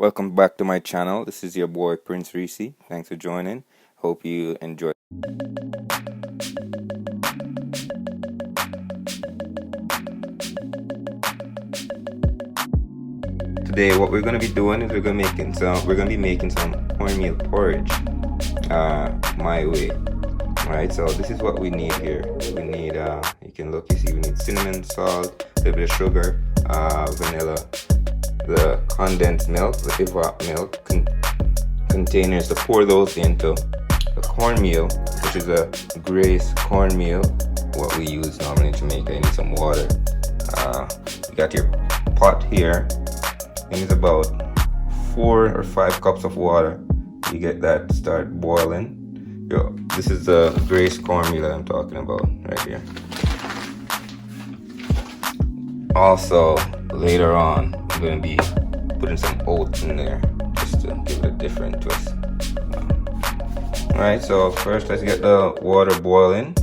Welcome back to my channel. This is your boy Prince Recy. Thanks for joining. Hope you enjoy. Today what we're gonna be doing is we're gonna be making some cornmeal porridge my way. Alright, so this is what we need here. We need you see we need cinnamon, salt, a little bit of sugar, vanilla, the condensed milk, the evap milk, containers to pour those into, the cornmeal, which is a Grace cornmeal, what we use normally in Jamaica. You need some water. You got your pot here. It needs about 4 or 5 cups of water. You get that start boiling. This is the Grace cornmeal that I'm talking about right here. Also, later on, I'm going to be putting some oats in there just to give it a different twist. Alright, so first let's get the water boiling.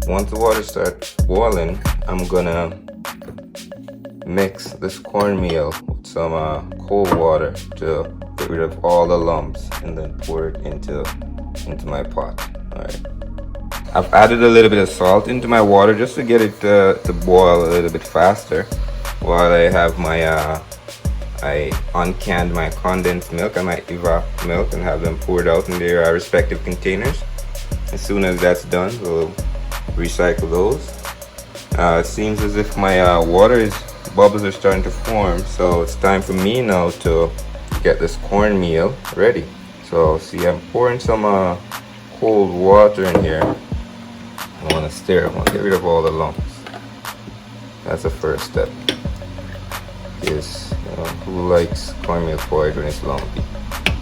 Once the water starts boiling, I'm gonna mix this cornmeal with some cold water to get rid of all the lumps and then pour it into my pot. Alright. I've added a little bit of salt into my water just to get it to boil a little bit faster while I have my I uncanned my condensed milk and my evap milk and have them poured out in their respective containers. As soon as that's done, we'll recycle those. It seems as if my bubbles are starting to form, so it's time for me now to get this cornmeal ready. So see, I'm pouring some cold water in here. I want to stir. I want to get rid of all the lumps. That's the first step. Is who likes cornmeal porridge when it's lumpy?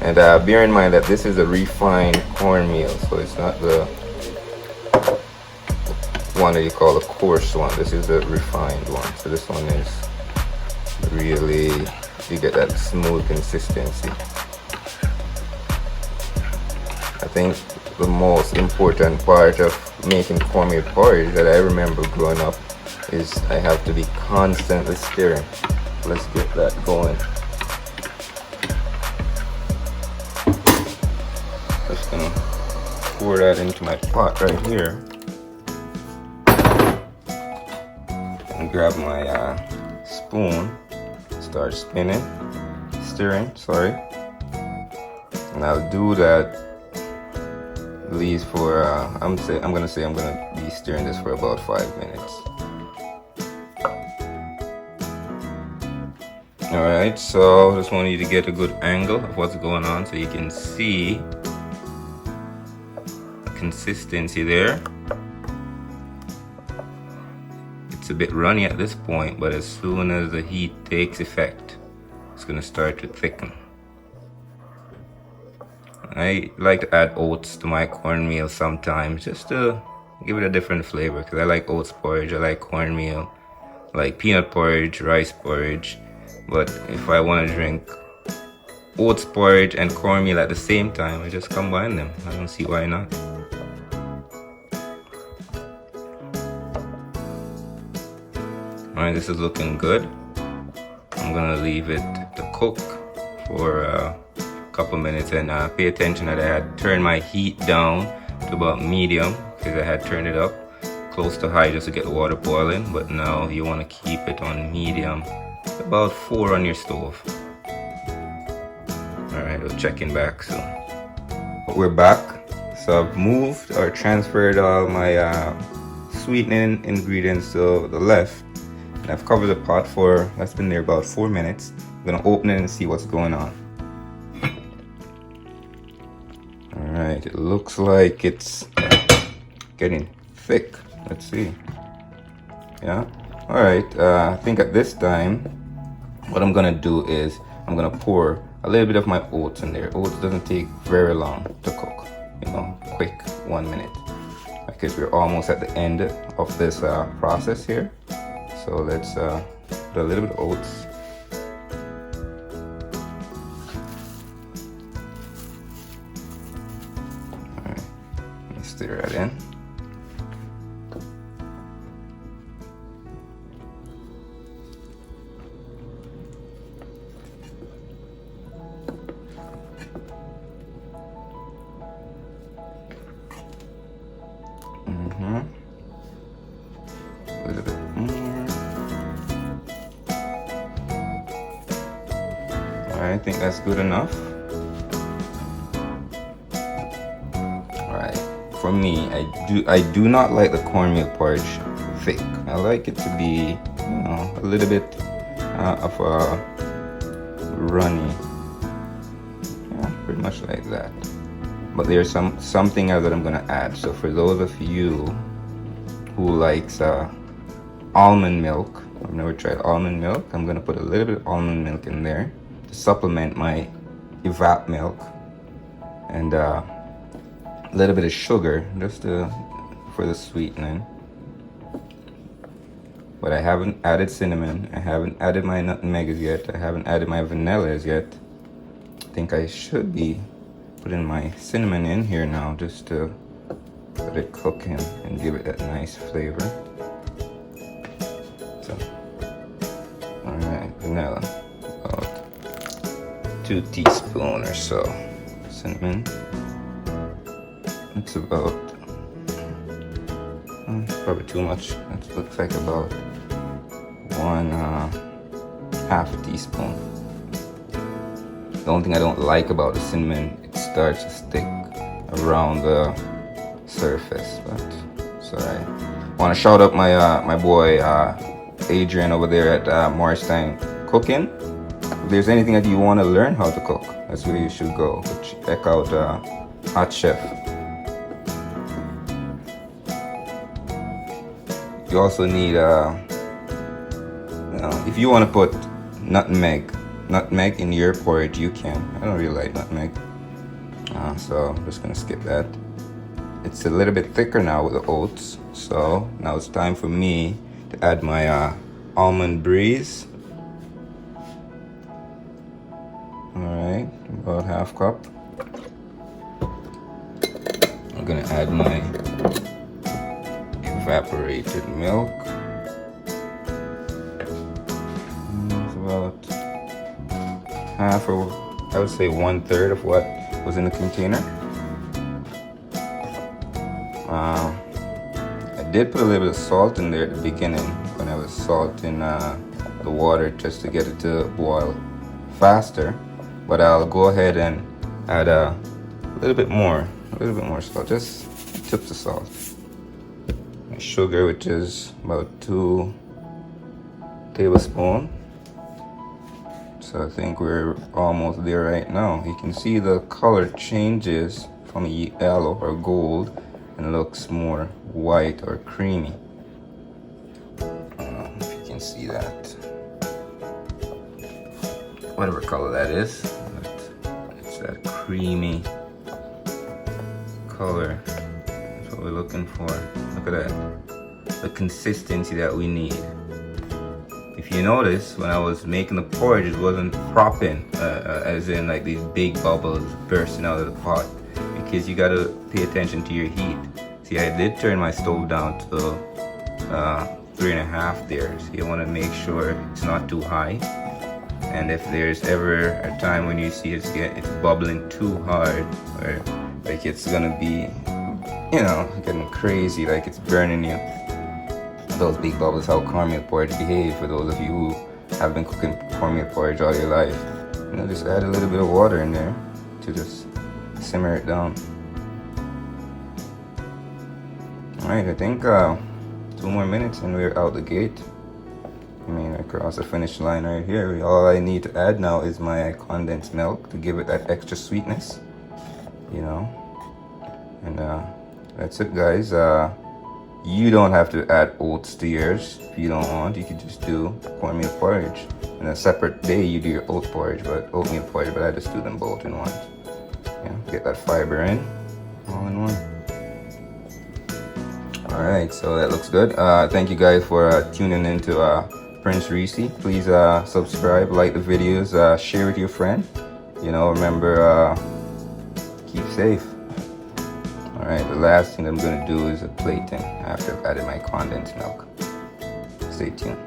And bear in mind that this is a refined cornmeal, so it's not the one that you call the coarse one. This is the refined one. So this one is really, you get that smooth consistency. I think the most important part of making cornmeal porridge that I remember growing up is I have to be constantly stirring. Let's get that going. Just gonna pour that into my pot right here and grab my spoon, start stirring, sorry. And I'll do that at least for I'm gonna be stirring this for about 5 minutes. Alright, so just want you to get a good angle of what's going on so you can see the consistency there. It's a bit runny at this point, but as soon as the heat takes effect, it's going to start to thicken. I like to add oats to my cornmeal sometimes just to give it a different flavor, because I like oats porridge, I like cornmeal, I like peanut porridge, rice porridge. But if I want to drink oats porridge and cornmeal at the same time, I just combine them. I don't see why not. Alright, this is looking good. I'm gonna leave it to cook for a couple minutes, and pay attention that I had turned my heat down to about medium, because I had turned it up close to high just to get the water boiling. But now you want to keep it on medium, about 4 on your stove. Alright, we'll check in back soon. We're back. So I've moved or transferred all my sweetening ingredients to the left, and I've covered the pot that's been there about 4 minutes. I'm gonna open it and see what's going on. Alright, it looks like it's getting thick. Let's see. Yeah. Alright, I think at this time what I'm gonna do is I'm gonna pour a little bit of my oats in there. Oats doesn't take very long to cook, quick, 1 minute, because we're almost at the end of this process here. So let's do a little bit of oats. Alright, let me stir that in. I think that's good enough. Alright, for me, I do not like the cornmeal porridge thick. I like it to be, you know, a little bit of a runny. Yeah, pretty much like that. But there's something else that I'm gonna add. So for those of you who likes almond milk, I've never tried almond milk, I'm gonna put a little bit of almond milk in there to supplement my evap milk, and a little bit of sugar just for the sweetening. But I haven't added cinnamon, I haven't added my nutmegs yet, I haven't added my vanillas yet. I think I should be putting my cinnamon in here now just to let it cook in and give it that nice flavor. So, alright, vanilla, about 2 teaspoons or so. Cinnamon, it's about, probably too much. It looks like about 1/2 teaspoon. The only thing I don't like about the cinnamon, it starts to stick around the surface, but it's alright. I want to shout out my boy Adrian over there at Morristown Cooking. If there's anything that you want to learn how to cook, that's where you should go. Check out Hot Chef. You also need, if you want to put nutmeg in your porridge, you can. I don't really like nutmeg, so I'm just gonna skip that. It's a little bit thicker now with the oats, so now it's time for me to add my almond breeze. Alright, about 1/2 cup. I'm gonna add my evaporated milk. It's about half, or I would say 1/3 of what was in the container. I did put a little bit of salt in there at the beginning when I was salting the water just to get it to boil faster. But I'll go ahead and add a little bit more salt, just tips of salt. My sugar, which is about 2 tablespoons. So I think we're almost there right now. You can see the color changes from yellow or gold and looks more white or creamy. I don't know if you can see that. Whatever color that is, it's that creamy color. That's what we're looking for. Look at that. The consistency that we need. If you notice, when I was making the porridge, it wasn't propping, as in like these big bubbles bursting out of the pot, because you gotta pay attention to your heat. See, I did turn my stove down to 3.5 there, so you wanna make sure it's not too high. And if there's ever a time when you see it's bubbling too hard, or like it's gonna be, you know, getting crazy, like it's burning you, those big bubbles, how cornmeal porridge behave. For those of you who have been cooking cornmeal porridge all your life, you know, just add a little bit of water in there to just simmer it down. Alright, I think 2 more minutes and we're out the gate. I mean, across the finish line right here. All I need to add now is my condensed milk to give it that extra sweetness, you know. And that's it, guys. You don't have to add oats to yours if you don't want. You could just do cornmeal porridge. And a separate day you do your oatmeal porridge, but I just do them both in one. Yeah, get that fiber in, all in one. Alright, so that looks good. Thank you guys for tuning in to Prince Recy. Please subscribe, like the videos, share with your friend. You know, remember, keep safe. Alright, the last thing I'm going to do is a plating after I've added my condensed milk. Stay tuned.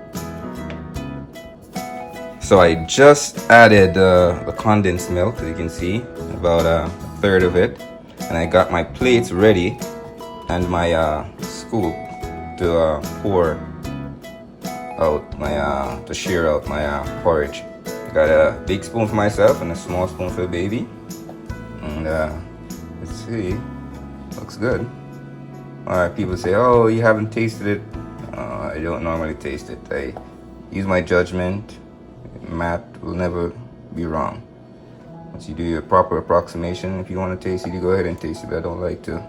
So I just added the condensed milk, as you can see, about 1/3 of it. And I got my plates ready and my scoop to pour out my, to share out my porridge. I Got a big spoon for myself and a small spoon for the baby. And let's see, looks good. Alright, people say, oh, you haven't tasted it. I don't normally taste it. I use my judgment. Math will never be wrong. Once you do your proper approximation, if you want to taste it, you go ahead and taste it. But I don't like to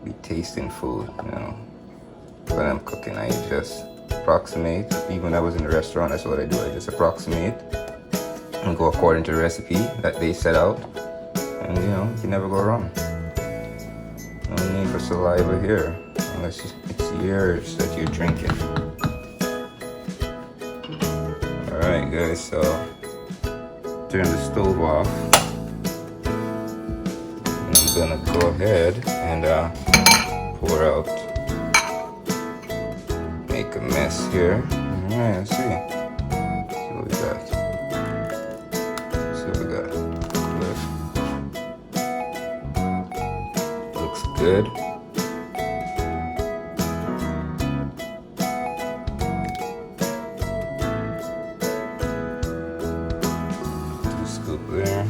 be tasting food, you know. When I'm cooking, I just approximate. Even when I was in the restaurant, that's what I do. I just approximate and go according to the recipe that they set out. And you know, you can never go wrong. No need for saliva here, unless it's yours that you're drinking. Alright guys, so turn the stove off. And I'm gonna go ahead and pour out. Make a mess here. Alright, let's see. See what we got. See what we got. Good. Looks good. Scoop there.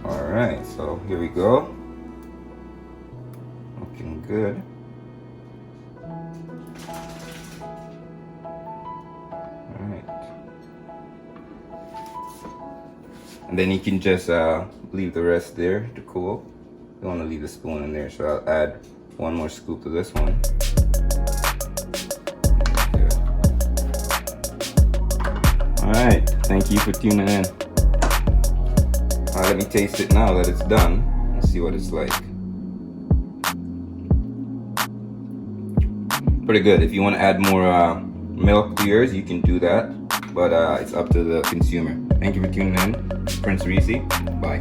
Alright, so here we go. Looking good. Alright. And then you can just leave the rest there to cool. You don't want to leave the spoon in there, so I'll add one more scoop to this one. Alright, thank you for tuning in. Let me taste it now that it's done and see what it's like. Pretty good. If you want to add more milk to yours, you can do that, but it's up to the consumer. Thank you for tuning in. Prince Recy. Bye.